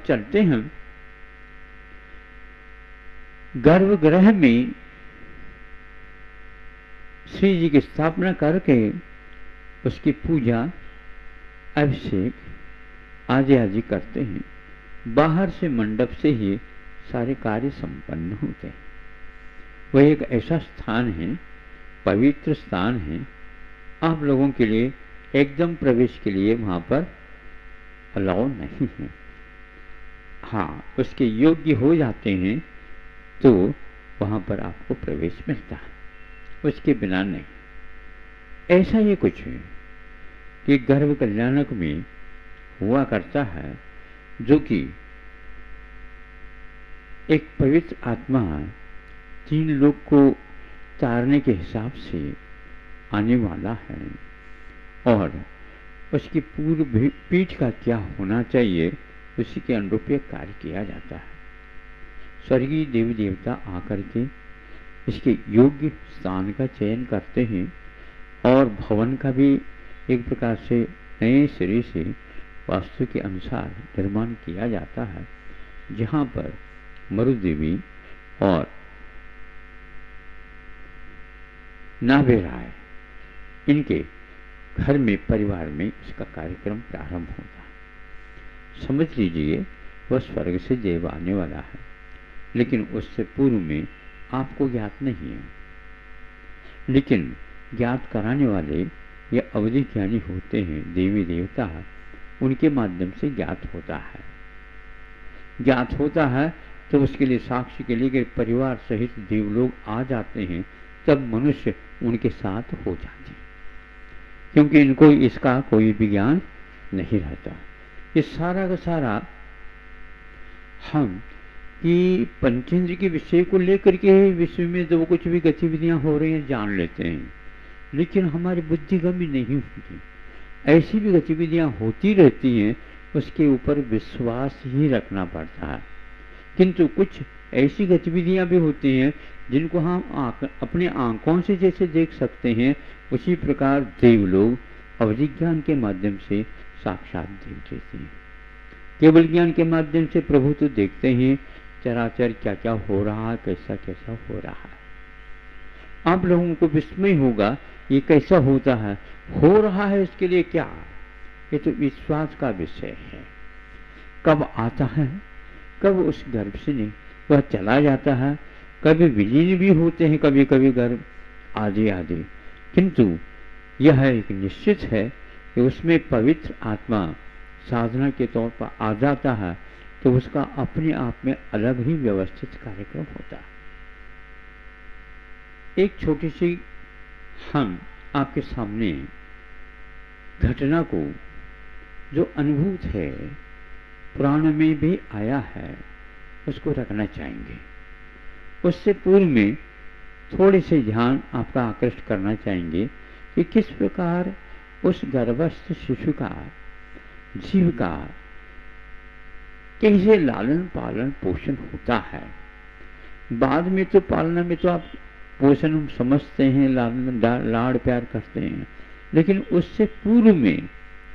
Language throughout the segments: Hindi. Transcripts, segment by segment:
चलते हैं, गर्भगृह में श्री जी की स्थापना करके उसकी पूजा, अभिषेक आदि करते हैं। बाहर से मंडप से ही सारे कार्य संपन्न होते हैं। वह एक ऐसा स्थान है, पवित्र स्थान है, आप लोगों के लिए एकदम प्रवेश के लिए वहाँ पर अलाउ नहीं है। हाँ, उसके योग्य हो जाते हैं तो वहाँ पर आपको प्रवेश मिलता है, उसके बिना नहीं। ऐसा ये कुछ है कि गर्भ कल्याणक में हुआ करता है, जो कि एक पवित्र आत्मा 3 लोक को तारने के हिसाब से आने वाला है, और उसकी पूर्व पीठ का क्या होना चाहिए उसी के अनुरूप कार्य किया जाता है। स्वर्गीय देवी देवता आकर के इसके योग्य स्थान का चयन करते हैं, और भवन का भी एक प्रकार से नए सिरे से वास्तु के अनुसार निर्माण किया जाता है, जहाँ पर मरुदेवी और नाभे राय इनके घर में, परिवार में इसका कार्यक्रम प्रारंभ होता है। समझ लीजिए वह स्वर्ग से देव आने वाला है, लेकिन उससे पूर्व में आपको ज्ञात नहीं है। लेकिन ज्ञात कराने वाले ये अवधि ज्ञानी होते हैं, देवी देवता, उनके माध्यम से ज्ञात होता है। ज्ञात होता है तो उसके लिए साक्षी के लिए परिवार सहित देवलोग आ जाते हैं, तब मनुष्य उनके साथ हो जाते हैं, क्योंकि इनको इसका कोई भी ज्ञान नहीं रहता। ये सारा का सारा हम कि पंचेंद्र के विषय को लेकर के विश्व में जो कुछ भी गतिविधियां हो रही हैं जान लेते हैं, लेकिन हमारी बुद्धिगम्य नहीं होती। ऐसी भी गतिविधियां होती रहती हैं, उसके ऊपर विश्वास ही रखना पड़ता है। किंतु कुछ ऐसी गतिविधियां भी होती हैं जिनको हम अपने आंखों से जैसे देख सकते हैं, उसी प्रकार देवलोग अवधिज्ञान के माध्यम से साक्षात देख लेते हैं। केवल ज्ञान के माध्यम से प्रभु तो देखते हैं चराचर क्या क्या हो रहा है, कैसा कैसा हो रहा है। आप लोगों को विस्मय होगा ये कैसा होता है, हो रहा है इसके लिए क्या, ये तो विश्वास का विषय है। कब आता है, कब उस गर्भ से नहीं वह चला जाता है, कभी विलीन भी होते हैं कभी कभी गर्भ आदि आदि, किंतु यह एक निश्चित है कि उसमें पवित्र आत्मा साधना के तौर पर आ जाता है, तो उसका अपने आप में अलग ही व्यवस्थित कार्यक्रम होता है। एक छोटी सी हम आपके सामने घटना को जो अनुभूत है, पुराण में भी आया है, उसको रखना चाहेंगे। उससे पूर्व में थोड़े से ध्यान आपका आकृष्ट करना चाहेंगे कि किस प्रकार उस गर्भस्थ शिशु का, जीव का कैसे लालन पालन पोषण होता है। बाद में तो पालना में तो आप पोषण समझते हैं, लाड़ प्यार करते हैं, लेकिन उससे पूर्व में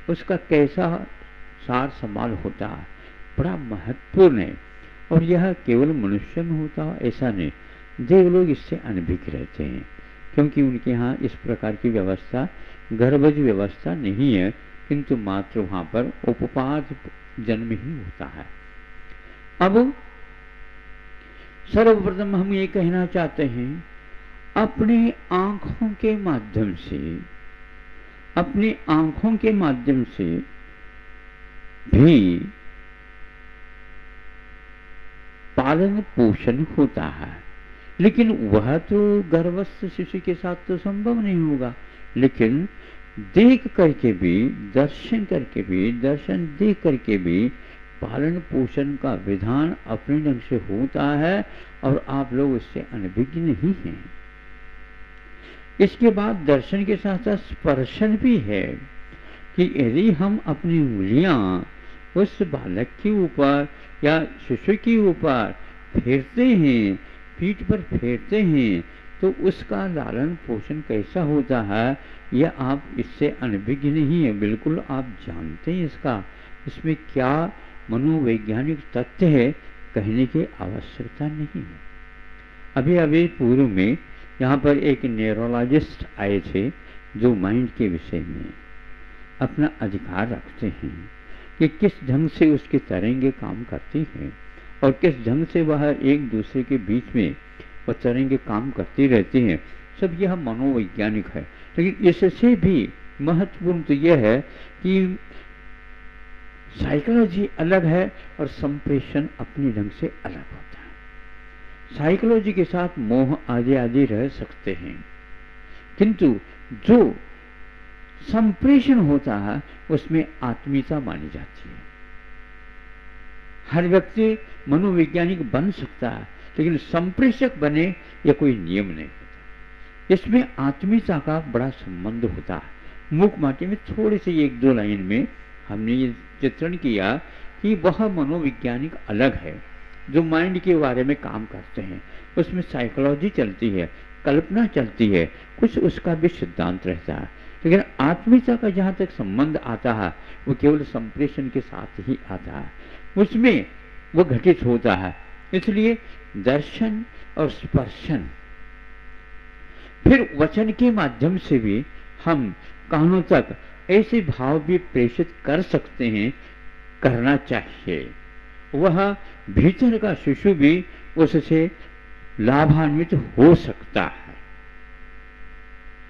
उसका कैसा सार संभाल होता है बड़ा महत्वपूर्ण है। और यह केवल मनुष्य में होता है ऐसा नहीं, देवलोग इससे अनभिज्ञ रहते हैं, क्योंकि उनके यहाँ इस प्रकार की व्यवस्था, गर्भज व्यवस्था नहीं है, किंतु मात्र वहाँ पर उपपाद जन्म ही होता है। अब सर्वप्रथम हम ये कहना चाहते हैं, अपने आंखों के माध्यम से, अपनी आंखों के माध्यम से भी पालन पोषण होता है, लेकिन वह तो गर्भस्थ शिशु के साथ तो संभव नहीं होगा। लेकिन देख करके भी, दर्शन करके भी, दर्शन देख करके भी पालन पोषण का विधान अपने ढंग से होता है, और आप लोग इससे अनभिज्ञ नहीं हैं। इसके बाद दर्शन के साथ साथ स्पर्शन भी है कि यदि हम अपनी उंगलियां उस बालक के ऊपर या शिशु के ऊपर फेरते हैं, पीठ पर फेरते हैं, तो उसका लालन पोषण कैसा होता है, यह आप इससे अनभिज्ञ नहीं है, बिल्कुल आप जानते हैं इसका, इसमें क्या मनोवैज्ञानिक तथ्य है, कहने की आवश्यकता नहीं है। अभी अभी पूर्व में यहाँ पर एक न्यूरोलॉजिस्ट आए थे जो माइंड के विषय में अपना अधिकार रखते हैं कि किस ढंग से उसकी तरंगें काम करती हैं और किस ढंग से वह एक दूसरे के बीच में वह तरंगें काम करती रहती हैं। सब यह मनोवैज्ञानिक है, लेकिन इससे भी महत्वपूर्ण तो यह है कि साइकोलॉजी अलग है और संप्रेषण अपने ढंग से अलग होता है। साइकोलॉजी के साथ मोह आदि आदि रह सकते हैं, किंतु जो संप्रेषण होता है उसमें आत्मीयता मानी जाती है। हर व्यक्ति मनोवैज्ञानिक बन सकता है, लेकिन संप्रेषक बने यह कोई नियम नहीं होता। इसमें आत्मीयता का बड़ा संबंध होता है। मुख माटी में थोड़ी सी एक दो लाइन में हमने ये चित्रण किया कि वह मनोवैज्ञानिक अलग है जो माइंड के बारे में काम करते हैं। उसमें साइकोलॉजी चलती है, कल्पना चलती है, कुछ उसका भी सिद्धांत रहता है, लेकिन आत्मीयता का जहाँ तक संबंध आता है वो केवल संप्रेषण के साथ ही आता है, उसमें वो घटित होता है। इसलिए दर्शन और स्पर्शन, फिर वचन के माध्यम से भी हम कानों तक ऐसे भाव भी प्रेषित कर सकते हैं, करना चाहिए। वह भीतर का शिशु भी उससे लाभान्वित हो सकता है।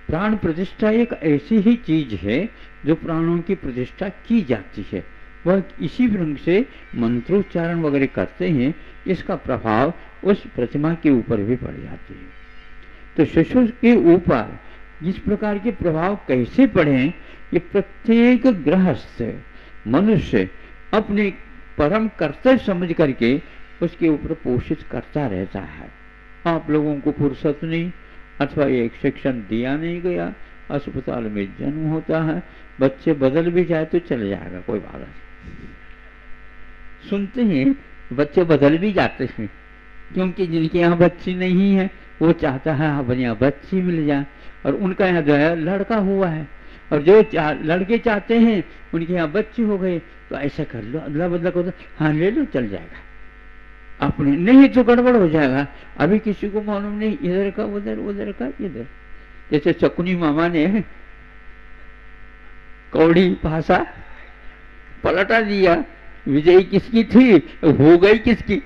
प्राण प्रतिष्ठा एक ऐसी ही चीज है जो प्राणों की प्रतिष्ठा की जाती है। वह इसी ढंग से मंत्रोच्चारण वगैरह करते हैं, इसका प्रभाव उस प्रतिमा के ऊपर भी पड़ जाती है। तो शिशु के ऊपर इस प्रकार के प्रभाव कैसे पड़े, ये प्रत्येक गृहस्थ मनुष्य अपने परम कर्तव्य समझ करके उसके ऊपर पोषित करता रहता है। आप लोगों को फुर्सत नहीं, अथवा एक शिक्षण दिया नहीं गया, अस्पताल में जन्म होता है, बच्चे बदल भी जाए तो चले जाएगा, कोई बात नहीं। सुनते हैं बच्चे बदल भी जाते हैं, क्योंकि जिनके यहाँ बच्ची नहीं है वो चाहता है हमारे यहाँ बच्ची मिल जाए, और उनका यहाँ जो है लड़का हुआ है, और जो लड़के चाहते हैं उनके यहाँ बच्ची हो गई, तो ऐसा कर लो, अदला बदला कर दो, हाँ ले लो, चल जाएगा। अपने नहीं तो गड़बड़ हो जाएगा। अभी किसी को मालूम नहीं, इधर का उधर, उधर का इधर। जैसे शकुनी मामा ने कौड़ी भाषा पलटा दिया, विजयी किसकी थी, हो गई किसकी।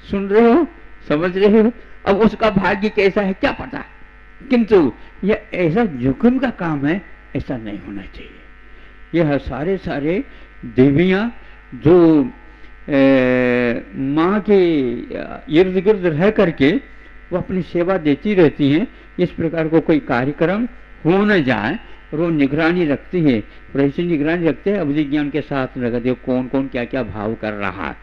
सुन रहे हो, समझ रहे हो। अब उसका भाग्य कैसा है क्या पता, किंतु यह ऐसा जोखिम का काम है, ऐसा नहीं होना चाहिए। यह सारे सारे देवियां जो माँ के इर्द गिर्द रह करके वो अपनी सेवा देती रहती हैं, इस प्रकार को कोई कार्यक्रम हो न जाए और वो निगरानी रखती है। और ऐसी निगरानी रखते हैं अवधि ज्ञान के साथ रखते हैं कौन कौन क्या क्या भाव कर रहा है,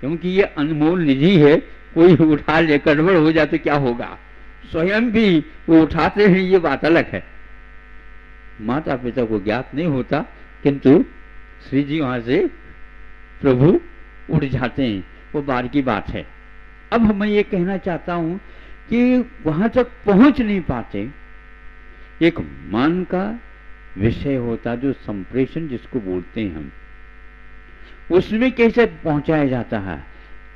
क्योंकि ये अनमोल निधि है, कोई उठा ले गड़बड़ हो जाए तो क्या होगा। स्वयं भी वो उठाते हैं, ये बात अलग है, माता पिता को ज्ञात नहीं होता, किंतु श्री जी वहां से प्रभु उड़ जाते हैं, वो बार की बात है। अब मैं ये कहना चाहता हूं कि वहां तक पहुंच नहीं पाते। एक मन का विषय होता जो संप्रेषण जिसको बोलते हैं हम, उसमें कैसे पहुंचाया जाता है।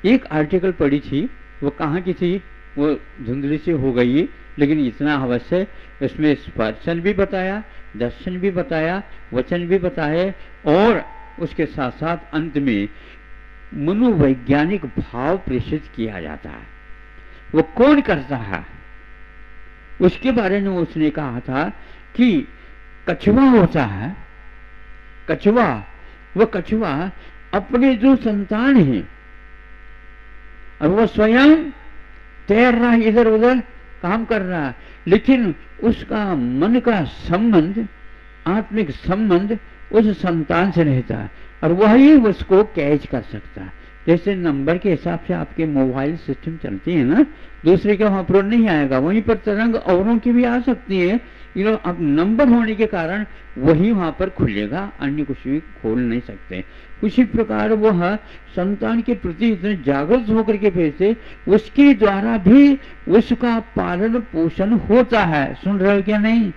एक आर्टिकल पढ़ी थी, वो कहाँ की थी, वो धुंधली से हो गई, लेकिन इतना अवश्य इसमें स्पर्शन भी बताया, दर्शन भी बताया, वचन भी बताए, और उसके साथ साथ अंत में मनोवैज्ञानिक भाव प्रेषित किया जाता है। वो कौन करता है उसके बारे में उसने कहा था कि कछुआ होता है, कछुआ, वो कछुआ अपने जो संतान है और वो स्वयं तैर रहा है, इधर उधर काम कर रहा है, लेकिन उसका मन का संबंध, आत्मिक संबंध उस संतान से रहता है, और वही उसको कैच कर सकता है। जैसे नंबर के हिसाब से आपके मोबाइल सिस्टम चलती है ना, दूसरे के वहां पर नहीं आएगा, वहीं पर तरंग औरों की भी आ सकती है, अब नंबर होने के कारण वही वहां पर खुलेगा, अन्य कुछ भी खोल नहीं सकते। उसी प्रकार वह संतान के प्रति इतने जागृत होकर के भेजते, उसके द्वारा भी उसका पालन पोषण होता है। सुन रहे हो क्या नहीं।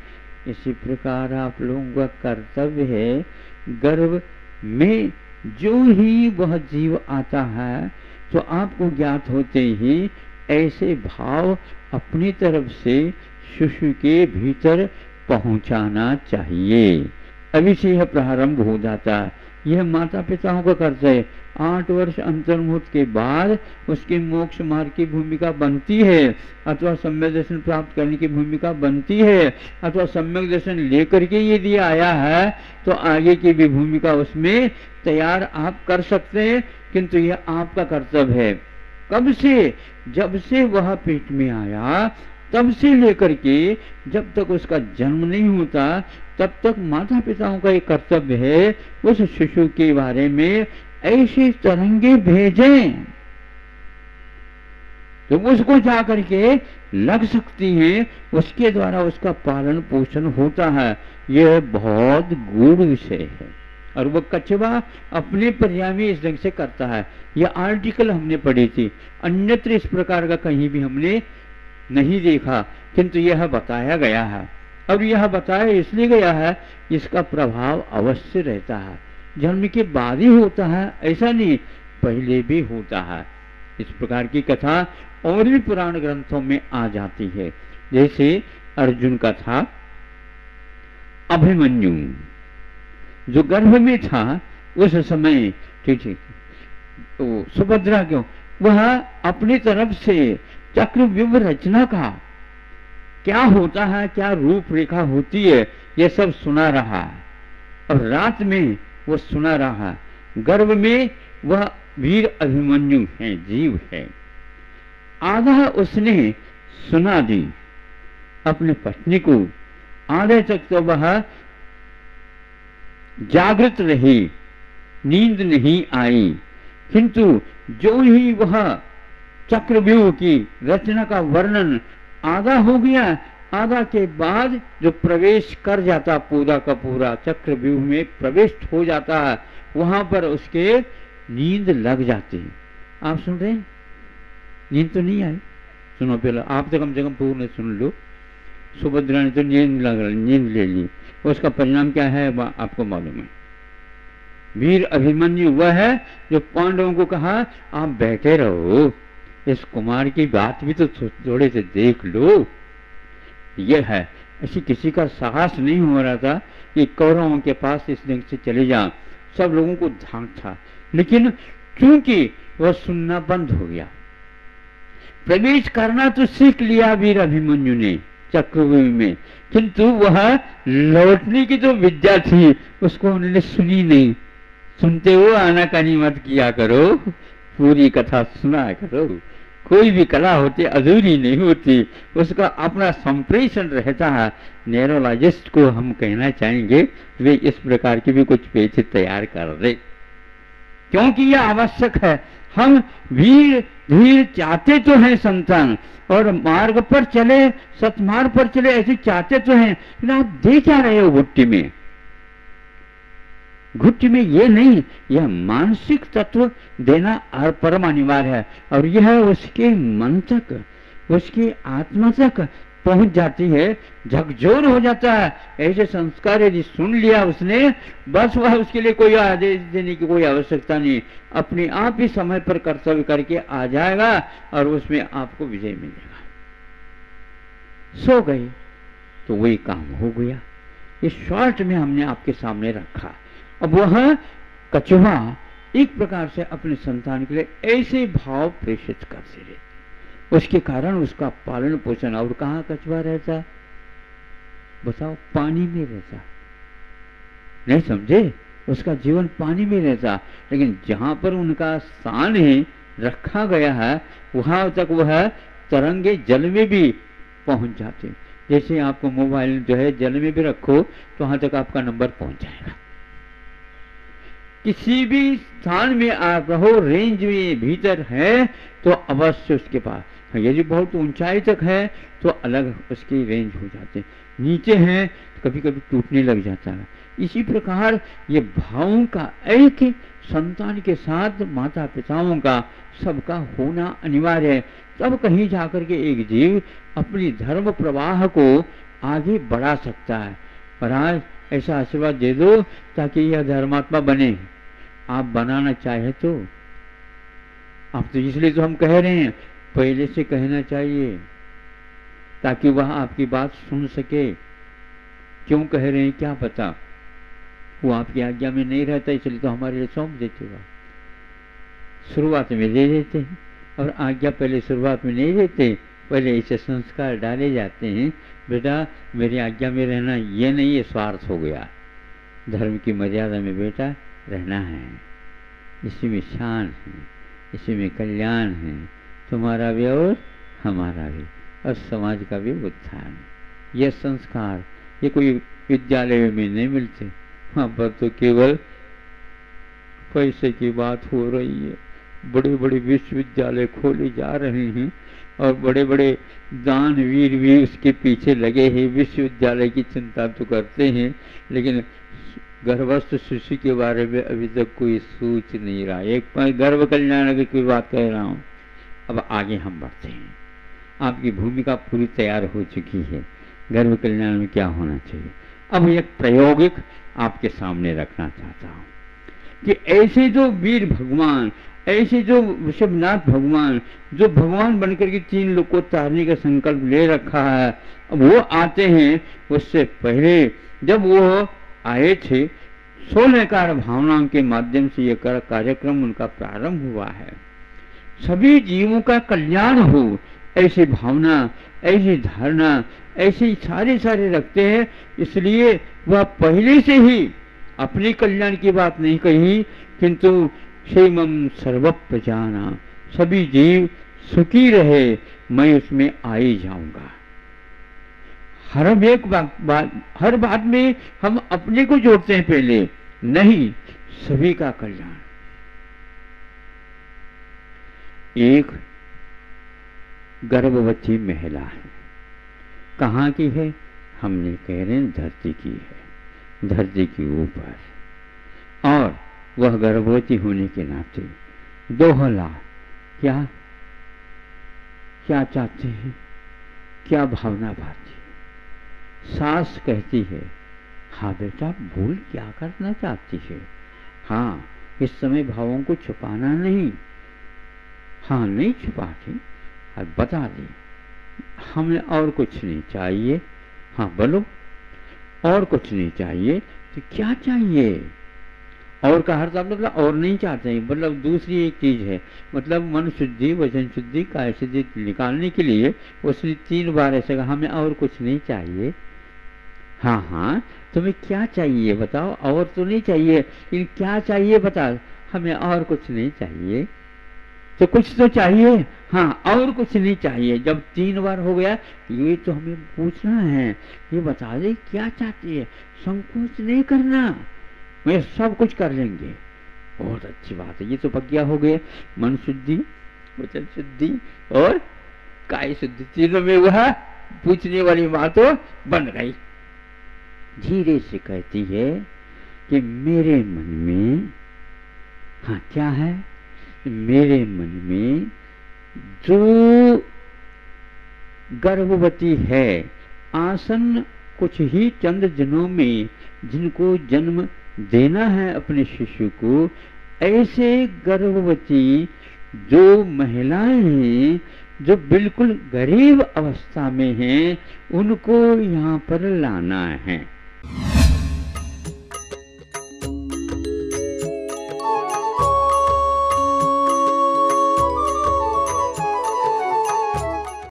इसी प्रकार आप लोगों का कर्तव्य है गर्भ में जो ही वह जीव आता है तो आपको ज्ञात होते ही ऐसे भाव अपनी तरफ से शिशु के भीतर पहुंचाना चाहिए। अभी से यह प्रारंभ हो जाता है। यह माता पिताओं का कर्तव्य है। 8 वर्ष अंतर्मुख के बाद उसके मोक्ष मार्ग की भूमिका बनती है, अथवा सम्यक दर्शन प्राप्त करने की भूमिका बनती है, अथवा सम्यक दर्शन लेकर के यदि आया है तो आगे की भी भूमिका उसमें तैयार आप कर सकते हैं, किंतु यह आपका कर्तव्य है। कब से? जब से वह पेट में आया तब से लेकर के जब तक उसका जन्म नहीं होता तब तक माता पिताओं का एक कर्तव्य है उस शिशु के बारे में ऐसी तरंगे भेजें तो उसको जा करके लग सकती हैं, उसके द्वारा उसका पालन पोषण होता है। यह बहुत गूढ़ विषय है और वो कछुआ अपने पर्याय में इस ढंग से करता है। यह आर्टिकल हमने पढ़ी थी, अन्यत्र इस प्रकार का कहीं भी हमने नहीं देखा, किंतु यह बताया गया है। और यह बताया इसलिए गया है, इसका प्रभाव अवश्य रहता है। जन्म के बाद ही होता है ऐसा नहीं, पहले भी होता है। इस प्रकार की कथा और भी पुराण ग्रंथों में आ जाती है। जैसे अर्जुन का था अभिमन्यु, जो गर्भ में था उस समय, ठीक है, तो सुभद्रा क्यों, वह अपनी तरफ से चक्रव्यूह रचना का क्या होता है, क्या रूपरेखा होती है, ये सब सुना रहा और रात में वो सुना रहा। गर्भ में वह वीर अभिमन्यु है, जीव है। आधा उसने सुना दी अपने पत्नी को, आधे तक तो वह जागृत रही, नींद नहीं आई, किंतु जो ही वह चक्रव्यूह की रचना का वर्णन आधा हो गया, आधा के बाद जो प्रवेश कर जाता पूरा का पूरा चक्रव्यूह में प्रवेश हो जाता है, वहां पर उसके नींद लग जाती है। आप सुन रहे हैं? नींद तो नहीं आई? सुनो पहले आप तो कम से कम पूर्ण सुन लो। सुभद्रा ने तो नींद ले ली, उसका परिणाम क्या है आपको मालूम है। वीर अभिमन्यु वह है जो पांडवों को कहा आप बैठे रहो, इस कुमार की बात भी तो थोड़े से देख लो। यह है, ऐसी किसी का साहस नहीं हो रहा था कि कौरवों के पास इस ढंग से चले जाओ। सब लोगों को धाक था, लेकिन क्योंकि वह सुनना बंद हो गया, प्रवेश करना तो सीख लिया वीर अभिमन्यु ने चक्रव्यूह में, किंतु वह लौटने की जो विद्या थी उसको उन्होंने सुनी नहीं। सुनते हो आनाकानी मत किया करो, पूरी कथा सुना करो। कोई भी कला होती अधूरी नहीं होती, उसका अपना संप्रेषण रहता है। न्यूरोलॉजिस्ट को हम कहना चाहेंगे वे इस प्रकार की भी कुछ पेज तैयार कर दे, क्योंकि यह आवश्यक है। हम वीर धीर चाहते तो हैं संतान, और मार्ग पर चले, सतमार्ग पर चले, ऐसे चाहते तो हैं, लेकिन आप दे क्या रहे हो घुट्टी में? घुट्टी में ये नहीं, यह मानसिक तत्व देना परम अनिवार्य है, और यह उसके मन तक, उसकी आत्मा तक पहुंच जाती है, झकझोर हो जाता है। ऐसे संस्कार यदि सुन लिया उसने, बस वह उसके लिए कोई आदेश देने की कोई आवश्यकता नहीं, अपने आप ही समय पर कर्तव्य करके आ जाएगा और उसमें आपको विजय मिलेगा। सो गए तो वही काम हो गया। इस शॉर्ट में हमने आपके सामने रखा। अब वह कछुआ एक प्रकार से अपने संतान के लिए ऐसे भाव प्रेषित करते रहते, उसके कारण उसका पालन पोषण। और कहाँ कछुआ रहता? बताओ, पानी में रहता। नहीं समझे? उसका जीवन पानी में रहता, लेकिन जहां पर उनका स्थान है रखा गया है वहां तक वह तरंगे जल में भी पहुंच जाते। जैसे आपको मोबाइल जो है जल में भी रखो तो वहां तक आपका नंबर पहुंच जाएगा। किसी भी स्थान में आप रहो, रेंज में भीतर है तो अवश्य उसके पास, यदि बहुत ऊंचाई तक है तो अलग उसकी रेंज हो जाते, नीचे है तो कभी कभी टूटने लग जाता है। इसी प्रकार ये भावों का एक संतान के साथ माता पिताओं का सबका होना अनिवार्य है, तब कहीं जाकर के एक जीव अपनी धर्म प्रवाह को आगे बढ़ा सकता है। महाराज ऐसा आशीर्वाद दे दो ताकि यह धर्मात्मा बने, आप बनाना चाहे तो आप तो, इसलिए तो हम कह रहे हैं पहले से कहना चाहिए ताकि वह आपकी बात सुन सके। क्यों कह रहे हैं क्या पता, वो आपकी आज्ञा में नहीं रहता, इसलिए तो हमारे लिए सौंप देते हुआ शुरुआत में दे देते हैं। और आज्ञा पहले शुरुआत में नहीं देते, पहले ऐसे संस्कार डाले जाते हैं, बेटा मेरी आज्ञा में रहना, ये नहीं ये स्वार्थ हो गया। धर्म की मर्यादा में बेटा रहना है, इसी में शान है, इसी में कल्याण है, तुम्हारा भी और हमारा भी और समाज का भी उत्थान। ये संस्कार ये कोई विद्यालय में नहीं मिलते, वहाँ पर तो केवल पैसे की बात हो रही है। बड़े बड़े विश्वविद्यालय खोले जा रहे हैं और बड़े बड़े दानवीर भी उसके पीछे लगे हैं। विश्वविद्यालय की चिंता तो करते हैं, लेकिन गर्भस्थ शिशु के बारे में अभी तक कोई सोच नहीं रहा। एक गर्भ कल्याण की बात कह रहा हूँ। अब आगे हम बढ़ते हैं, आपकी भूमिका पूरी तैयार हो चुकी है, गर्भ कल्याण में क्या होना चाहिए। अब एक प्रायोगिक आपके सामने रखना चाहता हूँ कि ऐसे जो वीर भगवान, ऐसे जो ऋषभनाथ भगवान, जो भगवान बनकर के 3 लोग को तारने का संकल्प ले रखा है, वो आते हैं। उससे पहले जब वो आए थे 16 कार भावनाओं के माध्यम से ये कार्यक्रम उनका प्रारंभ हुआ है। सभी जीवों का कल्याण हो ऐसी भावना, ऐसी धारणा, ऐसे सारे रखते हैं। इसलिए वह पहले से ही अपने कल्याण की बात नहीं कही, किंतु क्षेमम सर्व प्रजाना, सभी जीव सुखी रहे, मैं उसमें आ ही जाऊंगा। हर बात में हम अपने को जोड़ते हैं पहले, नहीं सभी का कल्याण। एक गर्भवती महिला है, कहाँ की है, हमने कह रहे हैं धरती की है, धरती के ऊपर। और वह गर्भवती होने के नाते दोहला क्या क्या चाहते हैं, क्या भावना भाती है। सास कहती है हाँ बेटा भूल क्या करना चाहती है, हाँ इस समय भावों को छुपाना नहीं, हाँ नहीं छुपाती, और बता दी हमें और कुछ नहीं चाहिए, हाँ बोलो और कुछ नहीं चाहिए, तो क्या चाहिए। और का अर्थ मतलब और नहीं चाहते हैं, मतलब दूसरी एक चीज है, मतलब मन शुद्धि, वचन शुद्धि, काय शुद्धि निकालने के लिए उसने 3 बार ऐसे कहा हमें और कुछ नहीं चाहिए। हाँ हाँ तुम्हें क्या चाहिए बताओ, और तो नहीं चाहिए लेकिन क्या चाहिए बता, हमें और कुछ नहीं चाहिए, तो कुछ तो चाहिए, हाँ और कुछ नहीं चाहिए। जब 3 बार हो गया, ये तो हमें पूछना है, ये बता दे क्या चाहती है, संकोच नहीं करना, मैं सब कुछ कर लेंगे। बहुत अच्छी बात है, ये तो पक्का हो गए, मन शुद्धि, वचन शुद्धि और काय शुद्धि, तीनों में वह पूछने वाली बात तो बन गई। धीरे से कहती है कि मेरे मन में, हाँ क्या है, मेरे मन में जो गर्भवती है, आसन कुछ ही चंद दिनों में जिनको जन्म देना है अपने शिशु को, ऐसे गर्भवती जो महिलाएं हैं जो बिल्कुल गरीब अवस्था में हैं, उनको यहाँ पर लाना है।